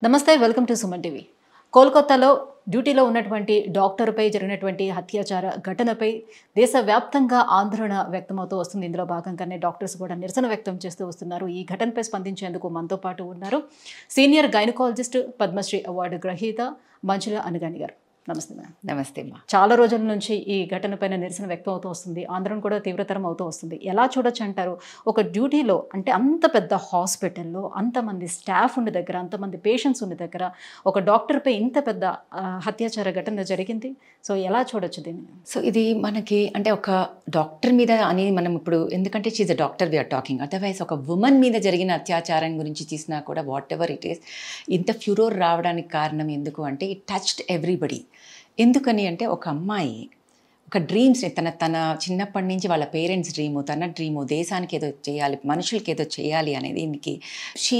నమస్తే welcome to Suman TV. కోల్కతాలో డ్యూటీలో ఉన్నటువంటి డాక్టర్పై జరిగినటువంటి అత్యాచార ఘటనపై దేశవ్యాప్తంగా ఆందోళన వ్యక్తమవుతూ వస్తుంది. ఇందులో భాగంగానే డాక్టర్స్ కూడా నిరసన వ్యక్తం చేస్తూ వస్తున్నారు. ఈ ఘటనపై స్పందించేందుకు మనతో పాటు ఉన్నారు సీనియర్ గైనకాలజిస్ట్, పద్మశ్రీ అవార్డు గ్రహీత మంచుల అనుగాని గారు. నమస్తే మేడం. నమస్తే అమ్మా. చాలా రోజుల నుంచి ఈ ఘటనపైన నిరసన వ్యక్తం అవుతూ వస్తుంది. ఆందోళన కూడా తీవ్రతరం అవుతూ వస్తుంది. ఎలా చూడొచ్చు అంటారు? ఒక డ్యూటీలో అంటే అంత పెద్ద హాస్పిటల్లో అంతమంది స్టాఫ్ ఉన్న దగ్గర, అంతమంది పేషెంట్స్ ఉన్న దగ్గర ఒక డాక్టర్పై ఇంత పెద్ద అత్యాచార ఘటన జరిగింది. సో ఎలా చూడొచ్చు దీన్ని? సో ఇది మనకి అంటే ఒక డాక్టర్ మీద అని మనం ఇప్పుడు ఎందుకంటే she a doctor we are talking, otherwise ఒక ఉమెన్ మీద జరిగిన అత్యాచారం గురించి తీసినా కూడా వాట్ ఎవర్ ఇట్ ఈస్, ఇంత ఫ్యూరోర్ రావడానికి కారణం ఎందుకు అంటే ఇట్ టచ్డ్ ఎవ్రీబడి. ఎందుకని అంటే ఒక అమ్మాయి ఒక డ్రీమ్స్ని తన చిన్నప్పటి నుంచి వాళ్ళ పేరెంట్స్ తన డ్రీము దేశానికి ఏదో చేయాలి, మనుషులకి ఏదో చేయాలి అనేది దీనికి she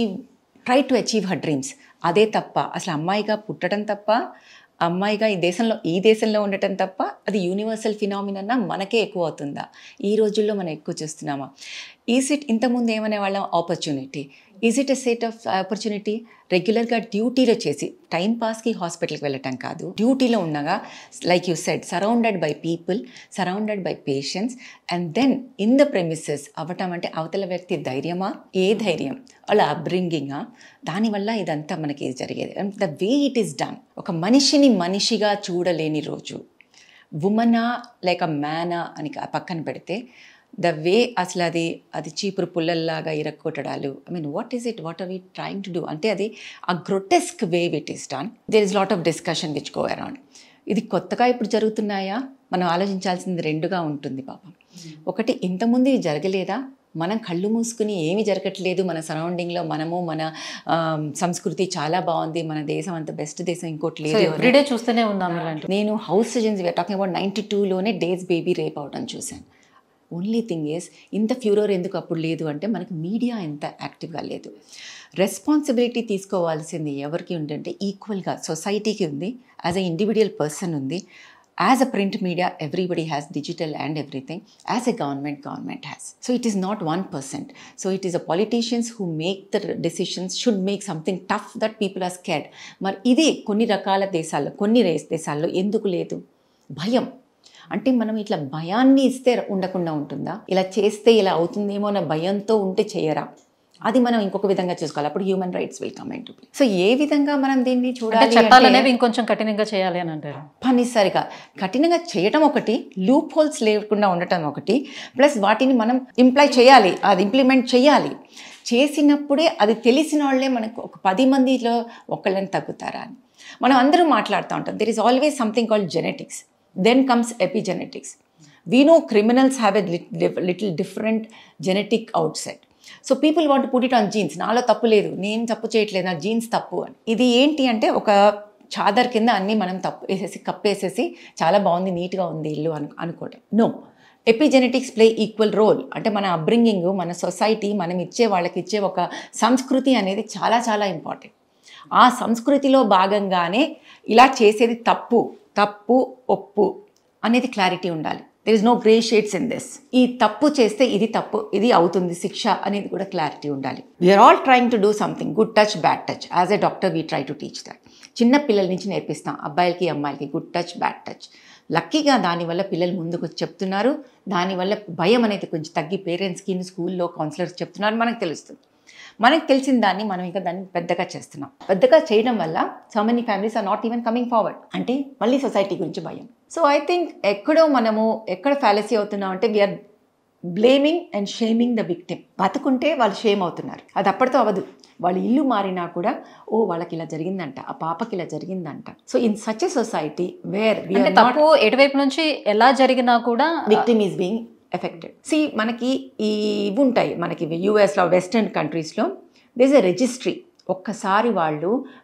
try to achieve her dreams. అదే తప్ప అసలు అమ్మాయిగా పుట్టడం తప్ప, అమ్మాయిగా ఈ దేశంలో ఉండటం తప్ప అది యూనివర్సల్ ఫినామినా మనకే ఎక్కువ అవుతుందా? ఈ రోజుల్లో మనం ఎక్కువ చూస్తున్నామా? ఈజ్ ఇట్ ఇంతకుముందు ఏమనే వాళ్ళం opportunity, is it a set of opportunity? రెగ్యులర్గా డ్యూటీలో చేసి టైం పాస్కి హాస్పిటల్కి వెళ్ళటం కాదు, డ్యూటీలో ఉండగా like you said surrounded by people, surrounded by patients and then in the premises అవ్వటం అంటే అవతల వ్యక్తి ధైర్యమా? ఏ ధైర్యం? వాళ్ళ అప్బ్రింగింగా? దానివల్ల ఇదంతా మనకి జరిగేది. And the way it is done, ఒక మనిషిని మనిషిగా చూడలేని రోజు, ఉమనా లేక మ్యానా అని పక్కన పెడితే ద వే అసలు అది చీపురు పుల్లల్లాగా ఇరక్కొట్టడాలు, I mean what are we trying to do అంటే అది ఆ grotesque way it is done. There is lot of discussion which go around. ఇది కొత్తగా ఇప్పుడు జరుగుతున్నాయా? మనం ఆలోచించాల్సింది రెండుగా ఉంటుంది పాపం. ఒకటి, ఇంతకుముందు ఇవి జరగలేదా? మనం కళ్ళు మూసుకుని ఏమి జరగట్లేదు, మన సరౌండింగ్లో మనము మన సంస్కృతి చాలా బాగుంది, మన దేశం అంత బెస్ట్ దేశం ఇంకోటి లేదు, ఎవ్రీడే చూస్తూనే ఉన్నాం ఇలాంటి. నేను house surgeons we're talking about 92లోనే డేస్ బేబీ రేప్ అవడం చూశాను. ఓన్లీ థింగ్ ఈజ్ ఇంత ఫ్యూరోర్ ఎందుకు అప్పుడు లేదు అంటే మనకి మీడియా ఎంత యాక్టివ్గా లేదు. రెస్పాన్సిబిలిటీ తీసుకోవాల్సింది ఎవరికి ఉందంటే ఈక్వల్గా సొసైటీకి ఉంది, యాజ్ అ ఇండివిజువల్ పర్సన్ ఉంది. As a print media, everybody has digital and everything. As a government has. So it is not 1%. So it is the politicians who make the decisions should make something tough that people are scared. Mar ఇది కొన్ని రకాల దేశాల్లో, కొన్ని దేశాల్లో ఎందుకు లేదు? భయం. అంటే మనం ఇట్లా భయాన్ని ఇస్తే ఉండకుండా ఉంటుందా? ఇలా చేస్తే ఇలా అవుతుందేమో అన్న భయంతో ఉంటే చేయరా? అది మనం ఇంకొక విధంగా చూసుకోవాలి. అప్పుడు human rights will come into play. So ఏ విధంగా మనం దీన్ని చూడాలి? చట్టాలు అనేవి ఇంకొంచెం కఠినంగా చేయాలి అని అంటారు. పనిసరిగా కఠినంగా చేయటం ఒకటి, లూప్ హోల్స్ లేకుండా ఉండటం ఒకటి, ప్లస్ వాటిని మనం చేయాలి, అది ఇంప్లిమెంట్ చేయాలి. చేసినప్పుడే అది తెలిసిన వాళ్ళే మనకు ఒక 10 మందిలో ఒకళ్ళని తగ్గుతారా అని మనం అందరూ మాట్లాడుతూ ఉంటాం. There is always something called genetics, then comes epigenetics. We know criminals have a little different genetic out set. So people want to put it on genes. నాలో తప్పు లేదు, నేను తప్పు చేయట్లేదు, నా జీన్స్ తప్పు అని. ఇది ఏంటి అంటే ఒక చాదర్ కింద అన్నీ మనం తప్పు వేసేసి కప్పేసేసి చాలా బాగుంది, నీట్గా ఉంది ఇల్లు అనుకోవటం. No, epigenetics play equal role. అంటే మన అప్బ్రింగింగ్, మన సొసైటీ, మనం వాళ్ళకి ఇచ్చే ఒక సంస్కృతి అనేది చాలా చాలా ఇంపార్టెంట్. ఆ సంస్కృతిలో భాగంగానే ఇలా చేసేది తప్పు ఒప్పు అనేది క్లారిటీ ఉండాలి. There is no grey shades in this. ఈ తప్పు చేస్తే ఇది తప్పు, ఇది అవుతుంది శిక్ష అనేది కూడా క్లారిటీ ఉండాలి. We are all trying to do something, good touch, bad touch. As a doctor we try to teach that. చిన్న పిల్లల నుంచి నేర్పిస్తాం, అబ్బాయిలకి అమ్మాయిలకి గుడ్ టచ్, బ్యాడ్ టచ్. లక్కీగా దానివల్ల పిల్లలు ముందుకు చెప్తున్నారు, దానివల్ల భయం అనేది కొంచెం తగ్గి పేరెంట్స్కి, స్కూల్లో కౌన్సిలర్స్ చెప్తున్నారు, మనకు తెలుస్తుంది. మనకు తెలిసిన దాన్ని మనం ఇంకా దాన్ని పెద్దగా చేస్తున్నాం. పెద్దగా చేయడం వల్ల so many families are not even coming forward. అంటే మళ్ళీ సొసైటీ గురించి భయం. సో ఐ థింక్ ఎక్కడ ఫ్యాలసీ అవుతున్నాం అంటే we are blaming and shaming the victim. బతుకుంటే వాళ్ళు షేమ్ అవుతున్నారు, అది అప్పటితో అవ్వదు. వాళ్ళు ఇల్లు మారినా కూడా వాళ్ళకి ఇలా జరిగిందంట, ఆ పాపకి ఇలా జరిగిందంట. So in such a society where తప్పు ఎటువైపు నుంచి ఎలా జరిగినా కూడా victim is being affected. See మనకి ఇవి ఉంటాయి, మనకి యూఎస్లో, వెస్టర్న్ కంట్రీస్లో దిస్ ఇస్ ఎ రిజిస్ట్రీ. ఒక్కసారి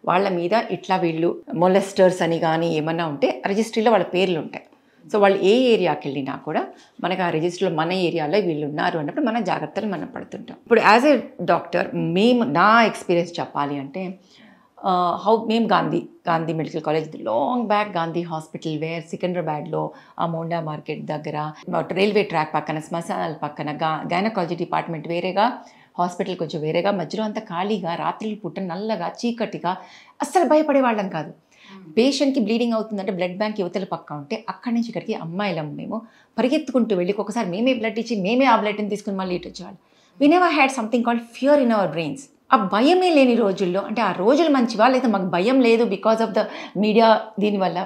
వాళ్ళ మీద ఇట్లా వీళ్ళు మొలెస్టర్స్ అని కానీ ఏమన్నా ఉంటే రిజిస్ట్రీలో వాళ్ళ పేర్లు ఉంటాయి. సో వాళ్ళు ఏ ఏరియాకి వెళ్ళినా కూడా మనకు ఆ రిజిస్టర్లో మన ఏరియాలో వీళ్ళు ఉన్నారు అన్నప్పుడు మన జాగ్రత్తలు మనం పడుతుంటాం. ఇప్పుడు యాజ్ ఎ డాక్టర్ నా ఎక్స్పీరియన్స్ చెప్పాలి అంటే మేము Gandhi medical college, long back Gandhi hospital where సికింద్రాబాద్లో ఆ మోండా మార్కెట్ దగ్గర రైల్వే ట్రాక్ పక్కన, శ్మశానాల పక్కన గైనకాలజీ డిపార్ట్మెంట్ వేరేగా, హాస్పిటల్ కొంచెం వేరేగా, మధ్యలో అంతా ఖాళీగా, రాత్రులు పూట నల్లగా చీకటిగా, అస్సలు భయపడేవాళ్ళం కాదు. పేషెంట్కి బ్లీడింగ్ అవుతుందంటే బ్లడ్ బ్యాంక్ యువతల పక్క ఉంటే అక్కడి నుంచి ఇక్కడికి అమ్మాయిలం మేము పరిగెత్తుకుంటూ వెళ్ళి ఒకసారి మేమే బ్లడ్ ఇచ్చి మేమే ఆ బ్లడ్ని తీసుకుని మళ్ళీ ఇటు వచ్చేవాళ్ళు. We never had something called fear in our brains. ఆ భయమే లేని రోజుల్లో, అంటే ఆ రోజులు మంచివా లేదా మాకు భయం లేదు బికాస్ ఆఫ్ ద మీడియా దీనివల్ల,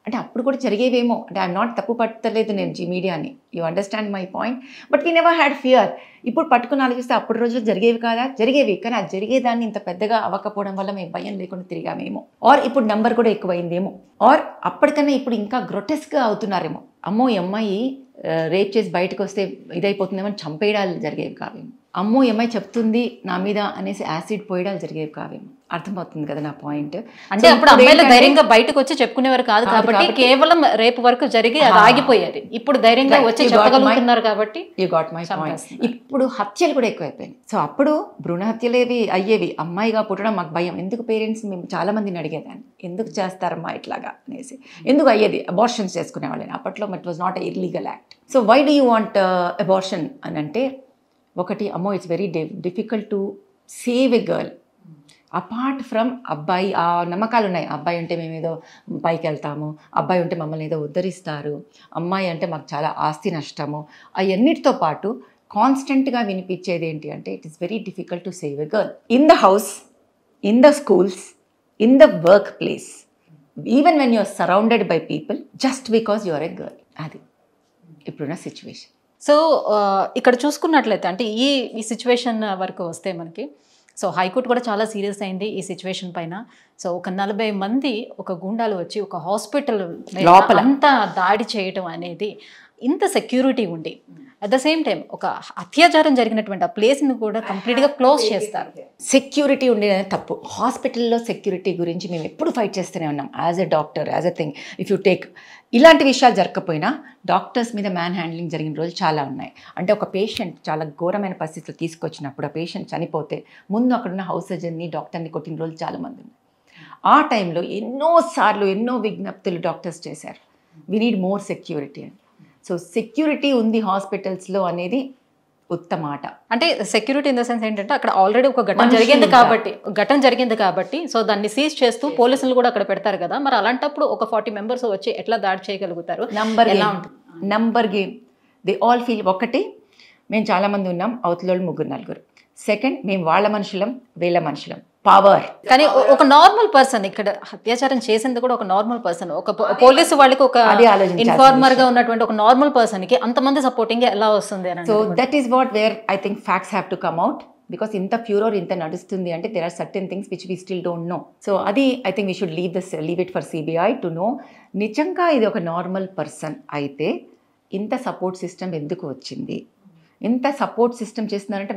అంటే అప్పుడు కూడా జరిగేవేమో, అంటే ఐఎమ్ నాట్ తప్పు పట్టలేదు నేను మీడియాని, you understand my point. But we never had fear. ఇప్పుడు పట్టుకుని ఆలోచిస్తే అప్పుడు రోజులు జరిగేవి కాదా, జరిగేవి, కానీ అది జరిగేదాన్ని ఇంత పెద్దగా అవ్వకపోవడం వల్ల మేము భయం లేకుండా తిరిగామేమో, ఆర్ ఇప్పుడు నెంబర్ కూడా ఎక్కువైందేమో, ఆర్ అప్పటికన్నా ఇప్పుడు ఇంకా గ్రొటెస్క్గా అవుతున్నారేమో. అమ్మో ఈ అమ్మాయి రేప్ చేసి బయటకు వస్తే ఇదైపోతుందేమో చంపేయడాలు జరిగేవి కావేమో, అమ్మో ఈ అమ్మాయి చెప్తుంది నా మీద అనేసి యాసిడ్ పోయడాలు జరిగేవి కావేమో. అర్థమవుతుంది కదా నా పాయింట్. అంటే అప్పుడు అమ్మాయిలు ధైర్యంగా బయటకు వచ్చి చెప్పుకునేవారు కాదు కాబట్టి కేవలం రేపు వరకు జరిగి అది ఆగిపోయేది. ఇప్పుడు ధైర్యంగా వచ్చి చెప్పగలుగుతున్నారు కాబట్టి. You got my point. ఇప్పుడు హత్యలు కూడా ఎక్కువైపోయాయి. సో అప్పుడు భ్రూణ హత్యలేవి అయ్యేవి, అమ్మాయిగా పుట్టడం మాకు భయం. ఎందుకు పేరెంట్స్ మేము చాలా మందిని అడిగేదాన్ని, ఎందుకు చేస్తారమ్మా ఇట్లాగా అనేసి, ఎందుకు అయ్యేది అబార్షన్స్ చేసుకునేవాళ్ళని అప్పట్లో. It was not a illegal act. So why do you want abortion అని అంటే, ఒకటి అమ్మో it's very difficult to save a girl. Apart from అబ్బాయి ఆ నమ్మకాలు ఉన్నాయి, అబ్బాయి ఉంటే మేము ఏదో పైకి వెళ్తాము, అబ్బాయి ఉంటే మమ్మల్ని ఏదో ఉద్ధరిస్తారు, అమ్మాయి అంటే మాకు చాలా ఆస్తి నష్టము, అవన్నిటితో పాటు కాన్స్టెంట్గా వినిపించేది ఏంటి అంటే it is very difficult to save a girl in the house, in the schools, in the work place, even when you are surrounded by people, just because you are a girl. అది ఇప్పుడున్న situation. So ఇక్కడ చూసుకున్నట్లయితే అంటే ఈ situation వరకు వస్తే మనకి, so high court కూడా చాలా సీరియస్ అయింది ఈ సిచ్యువేషన్ పైన. సో ఒక 40 మంది ఒక గుండాలు వచ్చి ఒక హాస్పిటల్ లోపల అంతా దాడి చేయటం అనేది, ఇంత సెక్యూరిటీ ఉండి అట్ ద సేమ్ టైం ఒక అత్యాచారం జరిగినటువంటి ఆ ప్లేస్ని కూడా కంప్లీట్గా క్లోజ్ చేస్తారు. సెక్యూరిటీ ఉండేది తప్పు. హాస్పిటల్లో సెక్యూరిటీ గురించి మేము ఎప్పుడు ఫైట్ చేస్తూనే ఉన్నాం as a doctor, as a thing. If you take ఇలాంటి విషయాలు జరగకపోయినా డాక్టర్స్ మీద మ్యాన్ హ్యాండ్లింగ్ జరిగిన రోజులు చాలా ఉన్నాయి. అంటే ఒక పేషెంట్ చాలా ఘోరమైన పరిస్థితులు తీసుకొచ్చినప్పుడు ఆ పేషెంట్ చనిపోతే ముందు అక్కడున్న హౌస్ సర్జన్ని డాక్టర్ని కొట్టిన రోజులు చాలామంది ఉన్నాయి. ఆ టైంలో ఎన్నోసార్లు ఎన్నో విజ్ఞప్తులు డాక్టర్స్ చేశారు, వీ నీడ్ మోర్ సెక్యూరిటీ అని. సో సెక్యూరిటీ ఉంది హాస్పిటల్స్లో అనేది ఉత్తమాట. అంటే సెక్యూరిటీ ఇన్ ద సెన్స్ ఏంటంటే అక్కడ ఆల్రెడీ ఒక ఘటన జరిగింది కాబట్టి సో దాన్ని సీజ్ చేస్తూ పోలీసులు కూడా అక్కడ పెడతారు కదా, మరి అలాంటప్పుడు ఒక 40 మెంబర్స్ వచ్చి ఎట్లా దాడి చేయగలుగుతారు? Number game. They all feel. ఒకటి, మేము చాలామంది ఉన్నాం, అవతలోళ్ళు 3-4. సెకండ్, మేము వాళ్ళ మనుషులం వీళ్ళ మనుషులం. పవర్. కానీ ఒక నార్మల్ పర్సన్ ఇక్కడ అత్యాచారం చేసింది కూడా ఒక నార్మల్ పర్సన్, ఒక పోలీసు వాళ్ళకి ఒక ఇన్ఫార్మర్ గా ఉన్నటువంటి ఒక నార్మల్ పర్సన్ కి అంతమంది సపోర్టింగ్ ఎలా వస్తుంది అని. So that is what where I think facts have to come out. Because ఇంత ఫ్యూరోర్ ఇంత నడుస్తుంది అంటే there are certain things which we still don't know. So అది I think we should leave it for CBI to know. నిజంగా ఇది ఒక normal person అయితే ఇంత సపోర్ట్ సిస్టమ్ ఎందుకు వచ్చింది, ఇంత సపోర్ట్ సిస్టమ్ చేస్తున్నారంటే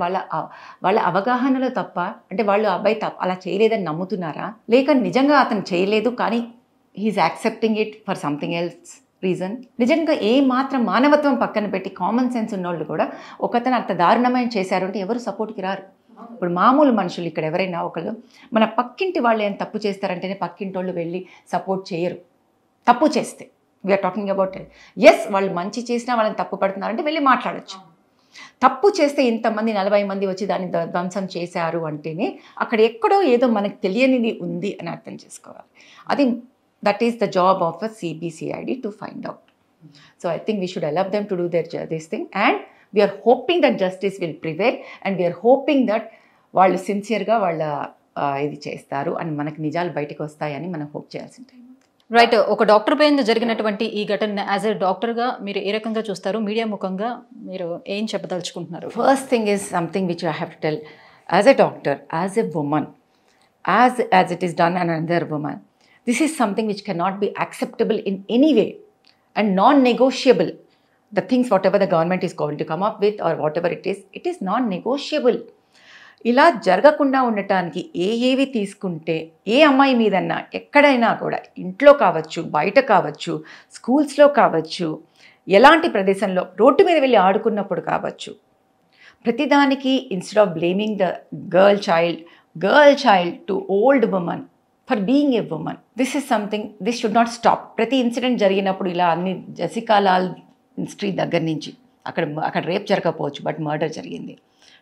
వాళ్ళ అవగాహనలో తప్ప, అంటే వాళ్ళు అబ్బాయి అలా చేయలేదని నమ్ముతున్నారా, లేక నిజంగా అతను చేయలేదు కానీ he is accepting it for something else reason. నిజంగా ఏ మాత్రం మానవత్వం పక్కన పెట్టి కామన్ సెన్స్ ఉన్నోళ్ళు కూడా ఒకతను అంత దారుణమైన చేశారు అంటే ఎవరు సపోర్ట్కి రారు. ఇప్పుడు మామూలు మనుషులు ఇక్కడ ఎవరైనా ఒకళ్ళు మన పక్కింటి వాళ్ళు ఏం తప్పు చేస్తారంటేనే పక్కింటి వాళ్ళు వెళ్ళి సపోర్ట్ చేయరు. తప్పు చేస్తే we are talking about it. Yes వాళ్ళు మంచి చేసినా వాళ్ళని తప్పు పడుతున్నారంటే వెళ్ళి మాట్లాడచ్చు. తప్పు చేస్తే ఇంతమంది 40 మంది వచ్చి దాన్ని ధ్వంసం చేశారు అంటేనే అక్కడ ఎక్కడో ఏదో మనకు తెలియనిది ఉంది అని అర్థం చేసుకోవాలి. అది that is the job of a CBCID to find out. So I think we should allow them to do this thing and we are hoping that justice will prevail and we are hoping that వాళ్ళు సిన్సియర్గా వాళ్ళ ఇది చేస్తారు అని మనకు నిజాలు బయటకు వస్తాయని మనం హోప్ చేయాల్సిన టైం. రైట్. ఒక డాక్టర్ పైన జరిగినటువంటి ఈ ఘటన యాజ్ ఎ డాక్టర్గా మీరు ఏ రకంగా చూస్తారు? మీడియా ముఖంగా మీరు ఏం చెప్పదలుచుకుంటున్నారు? First thing is something which I have to tell as a doctor, as a woman, as it is done and another woman, this is something which can not be acceptable in any way and non negotiable. The things whatever the government is going to come up with or whatever it is non-negotiable. ఇలా జరగకుండా ఉండటానికి ఏవి తీసుకుంటే ఏ అమ్మాయి మీదన్నా ఎక్కడైనా కూడా, ఇంట్లో కావచ్చు, బయట కావచ్చు, స్కూల్స్లో కావచ్చు, ఎలాంటి ప్రదేశంలో రోడ్డు మీద వెళ్ళి ఆడుకున్నప్పుడు కావచ్చు, ప్రతిదానికి instead of blaming the girl child to old women for being a women, this is something this should not stop. ప్రతి ఇన్సిడెంట్ జరిగినప్పుడు ఇలా అన్ని జసికా లాల్ స్ట్రీట్ దగ్గర నుంచి అక్కడ రేప్ జరగకపోవచ్చు, బట్ మర్డర్ జరిగింది.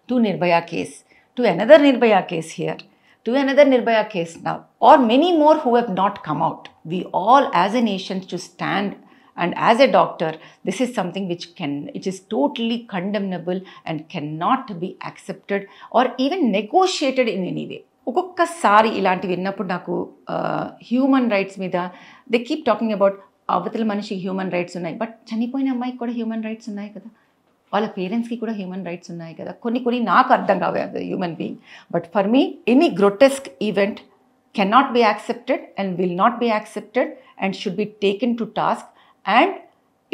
To Nirbhaya case, to another Nirbhaya case here, to another Nirbhaya case now, are many more who have not come out. We all as a nation to stand, and as a doctor, this is something which is totally condemnable and cannot be accepted or even negotiated in any way. ఒక్కొక్కసారి ఇలాంటివి విన్నప్పుడు నాకు human rights మీద they keep talking about అవతల మనిషికి human rights ఉన్నాయి, but చనిపోయిన అమ్మాయికి కూడా హ్యూమన్ రైట్స్ ఉన్నాయి కదా, వాళ్ళ పేరెంట్స్కి కూడా హ్యూమన్ రైట్స్ ఉన్నాయి కదా. కొన్ని నాకు అర్థం కావు human being. But for me any grotesque event cannot be accepted and will not be accepted and should be taken to task, and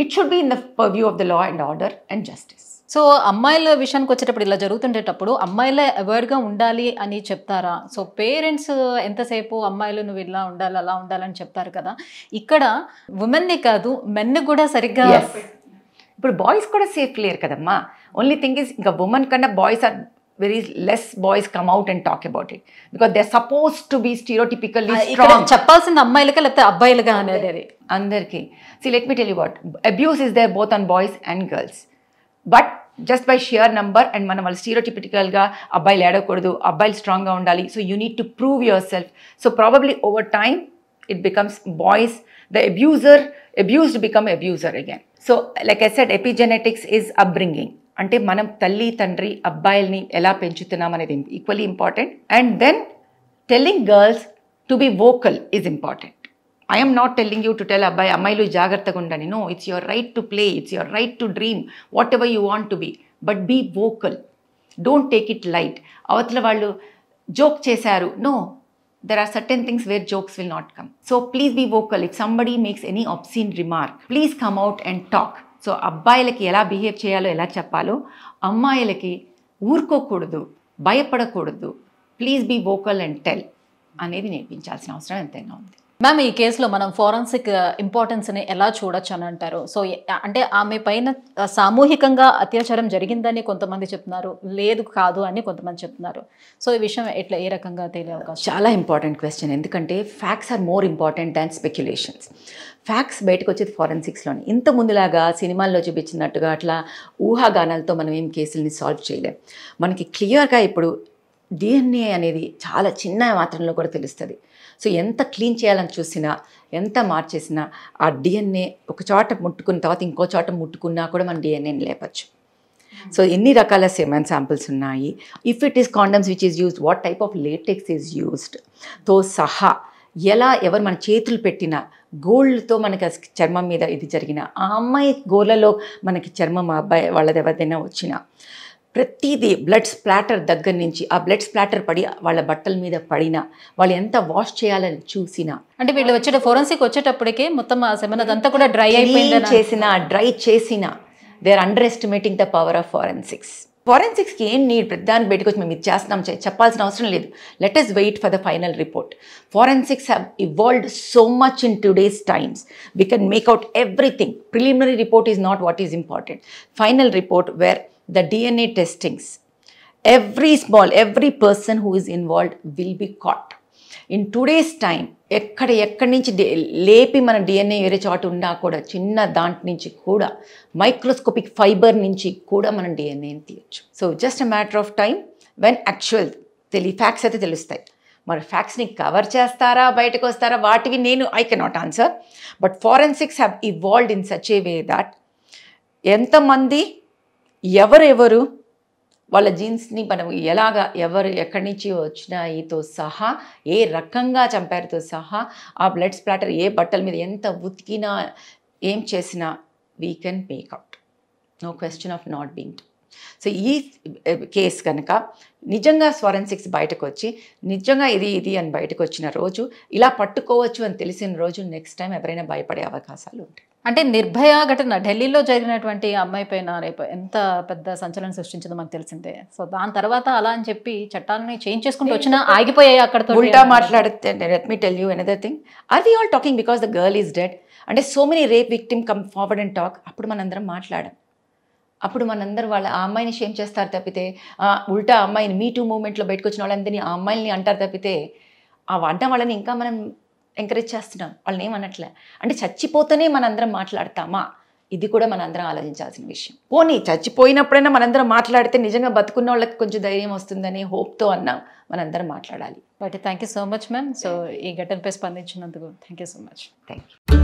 it should be in the purview of the law and order and justice. So అమ్మాయిల విషయానికి వచ్చేటప్పుడు ఇలా జరుగుతుండేటప్పుడు అమ్మాయిలే అవేర్డ్గా ఉండాలి అని చెప్తారా? So parents ఎంతసేపు అమ్మాయిలు నువ్వు ఇలా ఉండాలి అలా ఉండాలని చెప్తారు కదా, ఇక్కడ ఉమెన్ని కాదు మెన్ని కూడా సరిగ్గా. ఇప్పుడు బాయ్స్ కూడా సేఫ్ లేరు కదమ్మా. ఓన్లీ థింగ్ ఇస్ ఇంకా ఉమెన్ కన్నా boys are very less boys come out and talk about it because they're supposed to be stereotypically strong. చెప్పాల్సింది అమ్మాయిలకే లేకపోతే అబ్బాయిలుగా అనేది అందరికీ. See, let me tell you what, abuse is there both on boys and girls, but just by sheer number and మనం వాళ్ళు స్టీరియోటిపికల్గా అబ్బాయిలు ఏడకూడదు, అబ్బాయిలు స్ట్రాంగ్గా ఉండాలి, so you need to prove your self. So probably over time it becomes boys, the abused become abuser again. So like I said, epigenetics is upbringing. అంటే మనం తల్లి తండ్రి అబ్బాయిల్ని ఎలా పెంచుతున్నాం అనేది equally important. And then telling girls to be vocal is important. I'm not telling you to tell అమ్మాయిలు జాగ్రత్తగా ఉండండి. No, it's your right to play, it's your right to dream whatever you want to be, but be vocal. Don't take it light. అవతల వాళ్ళు joke చేశారు, no, there are certain things where jokes will not come. So please be vocal. If somebody makes any obscene remark, please come out and talk. So అబ్బాయిలకి ఎలా behave చేయాలో ఎలా చెప్పాలో, అమ్మాయిలకి ఊరుకోకూడదు, భయపడకూడదు, please be vocal and tell అనేది నేర్పించాల్సిన అవసరం ఎంతైనా ఉంది. మ్యామ్, ఈ కేసులో మనం ఫోరెన్సిక్ ఇంపార్టెన్స్ని ఎలా చూడొచ్చు అని అంటారు? సో అంటే ఆమె పైన సామూహికంగా అత్యాచారం జరిగిందని కొంతమంది చెప్తున్నారు, లేదు కాదు అని కొంతమంది చెప్తున్నారు. సో ఈ విషయం ఎట్లా ఏ రకంగా తెలియ అవకాశం? చాలా ఇంపార్టెంట్ క్వశ్చన్, ఎందుకంటే facts are more important than speculations. Facts బయటకు వచ్చేది ఫోరెన్సిక్స్లోని. ఇంత ముందులాగా సినిమాల్లో చూపించినట్టుగా అట్లా ఊహాగానాలతో మనం ఏం కేసుల్ని సాల్వ్ చేయలేం. మనకి క్లియర్గా ఇప్పుడు డిఎన్ఏ అనేది చాలా చిన్న మాత్రంలో కూడా తెలుస్తుంది. సో ఎంత క్లీన్ చేయాలని చూసినా, ఎంత మార్చేసినా ఆ డిఎన్ఏ ఒక చోట ముట్టుకున్న తర్వాత ఇంకో చోట ముట్టుకున్నా కూడా మన డిఎన్ఏని లేపచ్చు. సో ఎన్ని రకాల సెమెన్ శాంపిల్స్ ఉన్నాయి, if it is condoms which is used, what type of latex is used తో సహా, ఎవరు మన చేతులు పెట్టినా, గోల్డ్తో మనకి చర్మం మీద ఇది జరిగిన, ఆ అమ్మాయి గోళ్ళలో మనకి చర్మం అబ్బాయి వాళ్ళది ఎవరిదైనా వచ్చినా, ప్రతిదీ బ్లడ్ స్ప్లాటర్ దగ్గర నుంచి ఆ బ్లడ్ స్ప్లాటర్ పడి వాళ్ళ బట్టల మీద పడినా, వాళ్ళు ఎంత వాష్ చేయాలని చూసినా, అంటే వీళ్ళు ఫోరెన్సిక్ వచ్చేటప్పటికే మొత్తం ఆ సెమెన్ అదంతా కూడా డ్రై చేసినా they are underestimating the power of forensics. ఫోరెన్సిక్స్కి ఏం నీడ్, ప్రతిదానికి బయటకు వచ్చి మేము ఇది చేస్తున్నాం చెప్పాల్సిన అవసరం లేదు. Let us wait for the final report. Forensics have evolved so much in today's times. We can make out everything. Preliminary report is not what is important. Final report where the DNA testings, every person who is involved will be caught. In today's time, ఎక్కడి నుంచి లేపి మన DNA వేరే చోట ఉన్నా కూడా, చిన్న దాంట్ నుంచి కూడా, మైక్రోస్కోపిక్ ఫైబర్ నుంచి కూడా మనం డిఎన్ఏని తీయచ్చు. So just a matter of time when actual facts అయితే తెలుస్తాయి. మరి ఫ్యాక్ట్స్ని కవర్ చేస్తారా, బయటకు వస్తారా, వాటివి I cannot answer. But forensics have evolved in such a way that ఎంతమంది ఎవరెవరు వాళ్ళ జీన్స్ని మనం ఎవరు ఎక్కడి నుంచి వచ్చినాయితో సహా, ఏ రకంగా చంపారుతో సహా, ఆ బ్లడ్ స్ప్లాటర్ ఏ బట్టల మీద ఎంత ఉతికినా ఏం చేసినా we can make out. No question of not being. So ఈ కేసు కనుక నిజంగా ఫోరెన్సిక్స్ బయటకు వచ్చి నిజంగా ఇది అని బయటకు వచ్చిన రోజు, ఇలా పట్టుకోవచ్చు అని తెలిసిన రోజు, నెక్స్ట్ టైం ఎవరైనా భయపడే అవకాశాలు ఉంటాయి. అంటే నిర్భయ ఘటన ఢిల్లీలో జరిగినటువంటి అమ్మాయి పైన రేపు ఎంత పెద్ద సంచలనం సృష్టించిందో మనకు తెలిసిందే. సో దాని తర్వాత అలా అని చెప్పి చట్టాలని చేంజ్ చేసుకుంటూ వచ్చినా ఆగిపోయాయి అక్కడతో. ఉల్టా మాట్లాడితే let me tell you another thing, are we all talking because the girl is dead? అంటే so many rape victim come forward and talk. అప్పుడు మనందరం మాట్లాడాం. అప్పుడు మనందరూ ఆ అమ్మాయిని షేమ్ చేస్తారు తప్పితే, ఉల్టా అమ్మాయిని మీ టూ మూమెంట్లో బయటకు వచ్చిన వాళ్ళందరినీ ఆ అమ్మాయిని అంటారు తప్పితే, ఆ వంట వాళ్ళని ఇంకా మనం ఎంకరేజ్ చేస్తున్నాం, వాళ్ళని ఏమనట్లే. అంటే చచ్చిపోతేనే మనందరం మాట్లాడతామా? ఇది కూడా మనందరం ఆలోచించాల్సిన విషయం. పోనీ చచ్చిపోయినప్పుడైనా మనందరం మాట్లాడితే నిజంగా బతుకున్న వాళ్ళకి కొంచెం ధైర్యం వస్తుందని హోప్తో అన్నా మనందరం మాట్లాడాలి. But thank you so much ma'am. So ఈ ఘటనపై స్పందించినందుకు thank you so much. Thank you.